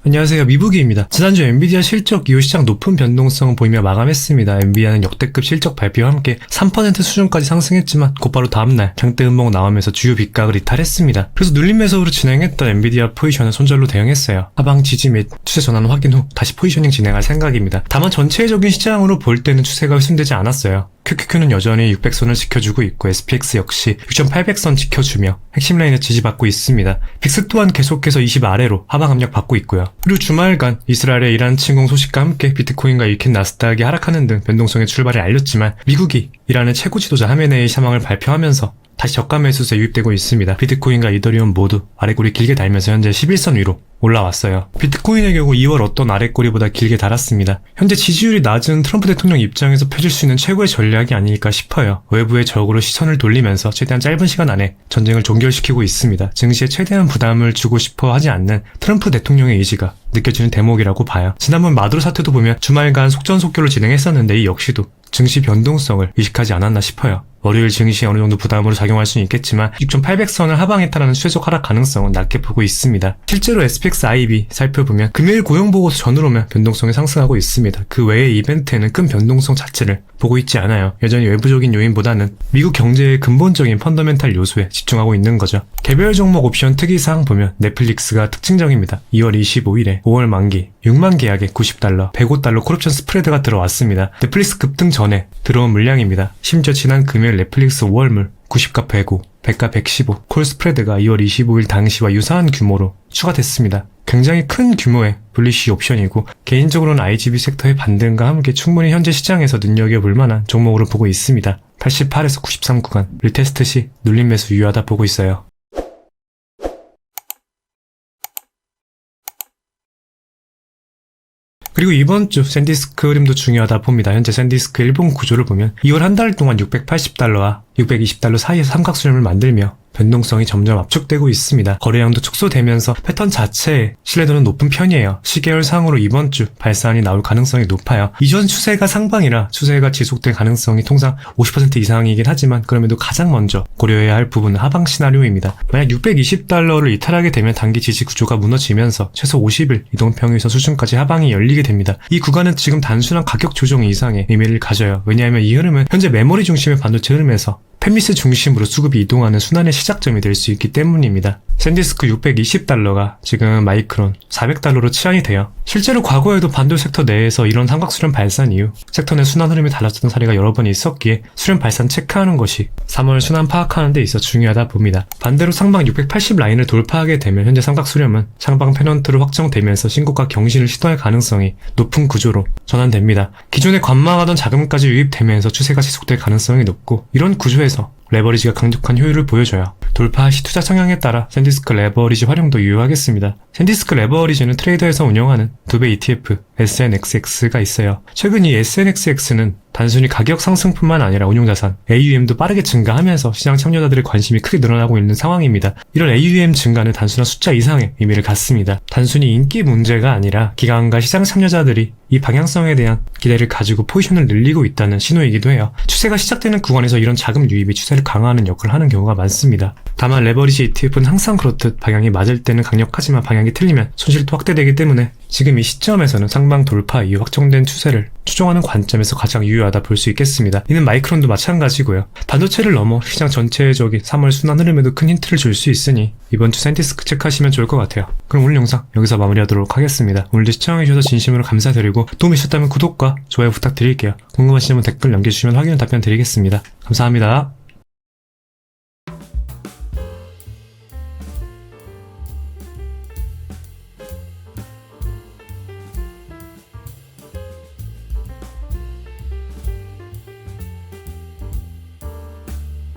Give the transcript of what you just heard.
안녕하세요, 미부기입니다. 지난주 엔비디아 실적 이후 시장 높은 변동성을 보이며 마감했습니다. 엔비디아는 역대급 실적 발표와 함께 3% 수준까지 상승했지만 곧바로 다음날 장대 음봉 나오면서 주요 빗각을 이탈했습니다. 그래서 눌림 매수로 진행했던 엔비디아 포지션은 손절로 대응했어요. 하방 지지 및 추세 전환 확인 후 다시 포지셔닝 진행할 생각입니다. 다만 전체적인 시장으로 볼 때는 추세가 훼손되지 않았어요. QQQ는 여전히 600선을 지켜주고 있고 SPX 역시 6800선 지켜주며 핵심 라인을 지지받고 있습니다. 빅스 또한 계속해서 20 아래로 하방 압력 받고 있고요. 그리고 주말간 이스라엘의 이란 침공 소식과 함께 비트코인과 이킨 나스닥이 하락하는 등 변동성의 출발을 알렸지만 미국이 이란의 최고 지도자 하메네이 사망을 발표하면서 다시 저가 매수세 유입되고 있습니다. 비트코인과 이더리움 모두 아래꼬리 길게 달면서 현재 11선 위로 올라왔어요. 비트코인의 경우 2월 어떤 아래꼬리보다 길게 달았습니다. 현재 지지율이 낮은 트럼프 대통령 입장에서 펴질 수 있는 최고의 전략이 아닐까 싶어요. 외부의 적으로 시선을 돌리면서 최대한 짧은 시간 안에 전쟁을 종결시키고 있습니다. 증시에 최대한 부담을 주고 싶어 하지 않는 트럼프 대통령의 의지가 느껴지는 대목이라고 봐요. 지난번 마두로 사태도 보면 주말간 속전속결로 진행했었는데 이 역시도 증시 변동성을 의식하지 않았나 싶어요. 월요일 증시에 어느 정도 부담으로 작용할 수는 있겠지만 6,800선을 하방했다라는 최적 하락 가능성은 낮게 보고 있습니다. 실제로 SPX IB 살펴보면 금요일 고용보고서 전후로면 변동성이 상승하고 있습니다. 그 외의 이벤트에는 큰 변동성 자체를 보고 있지 않아요. 여전히 외부적인 요인보다는 미국 경제의 근본적인 펀더멘탈 요소에 집중하고 있는 거죠. 개별 종목 옵션 특이사항 보면 넷플릭스가 특징적입니다. 2월 25일에 5월 만기 6만 계약에 $90, $105 콜옵션 스프레드가 들어왔습니다. 넷플릭스 급등 전에 들어온 물량입니다. 심지어 지난 금요일 넷플릭스 5월물 90가 105, 100가 115, 콜 스프레드가 2월 25일 당시와 유사한 규모로 추가됐습니다. 굉장히 큰 규모의 불리시 옵션이고 개인적으로는 IGB 섹터의 반등과 함께 충분히 현재 시장에서 눈여겨볼 만한 종목으로 보고 있습니다. 88에서 93 구간 리테스트 시 눌림 매수 유효하다 보고 있어요. 그리고 이번 주 샌디스크 흐름도 중요하다 봅니다. 현재 샌디스크 일본 구조를 보면 2월 한 달 동안 $680와 $620 사이에서 삼각수렴을 만들며 변동성이 점점 압축되고 있습니다. 거래량도 축소되면서 패턴 자체의 신뢰도는 높은 편이에요. 시계열상으로 이번 주 발산이 나올 가능성이 높아요. 이전 추세가 상방이라 추세가 지속될 가능성이 통상 50% 이상이긴 하지만 그럼에도 가장 먼저 고려해야 할 부분은 하방 시나리오입니다. 만약 $620를 이탈하게 되면 단기 지지 구조가 무너지면서 최소 50일 이동평균선 수준까지 하방이 열리게 됩니다. 이 구간은 지금 단순한 가격 조정 이상의 의미를 가져요. 왜냐하면 이 흐름은 현재 메모리 중심의 반도체 흐름에서 팹미스 중심으로 수급이 이동하는 순환의 시작점이 될 수 있기 때문입니다. 샌디스크 $620가 지금 마이크론 $400로 치환이 돼요. 실제로 과거에도 반도체 섹터 내에서 이런 삼각수렴 발산 이후 섹터 내 순환 흐름이 달라졌던 사례가 여러 번 있었기에 수렴 발산 체크하는 것이 3월 순환 파악하는 데 있어 중요하다 봅니다. 반대로 상방 680 라인을 돌파하게 되면 현재 삼각수렴은 상방 페넌트로 확정되면서 신고가 경신을 시도할 가능성이 높은 구조로 전환됩니다. 기존에 관망하던 자금까지 유입되면서 추세가 지속될 가능성이 높고 이런 구조에서 레버리지가 강력한 효율을 보여줘요. 돌파 시 투자 성향에 따라 샌디스크 레버리지 활용도 유효하겠습니다. 샌디스크 레버리지는 트레이더에서 운영하는 두 배 ETF SNXX가 있어요. 최근 이 SNXX는 단순히 가격 상승뿐만 아니라 운용자산 AUM도 빠르게 증가하면서 시장 참여자들의 관심이 크게 늘어나고 있는 상황입니다. 이런 AUM 증가는 단순한 숫자 이상의 의미를 갖습니다. 단순히 인기 문제가 아니라 기관과 시장 참여자들이 이 방향성에 대한 기대를 가지고 포지션을 늘리고 있다는 신호이기도 해요. 추세가 시작되는 구간에서 이런 자금 유입이 추세를 강화하는 역할을 하는 경우가 많습니다. 다만 레버리지 ETF는 항상 그렇듯 방향이 맞을 때는 강력하지만 방향이 틀리면 손실도 확대되기 때문에 지금 이 시점에서는 상방 돌파 이후 확정된 추세를 추종하는 관점에서 가장 유효하다 볼 수 있겠습니다. 이는 마이크론도 마찬가지고요. 반도체를 넘어 시장 전체적인 3월 순환 흐름에도 큰 힌트를 줄 수 있으니 이번 주 샌디스크 체크하시면 좋을 것 같아요. 그럼 오늘 영상 여기서 마무리하도록 하겠습니다. 오늘도 시청해주셔서 진심으로 감사드리고 도움이 되셨다면 구독과 좋아요 부탁드릴게요. 궁금하신 점 댓글 남겨주시면 확인 답변 드리겠습니다. 감사합니다.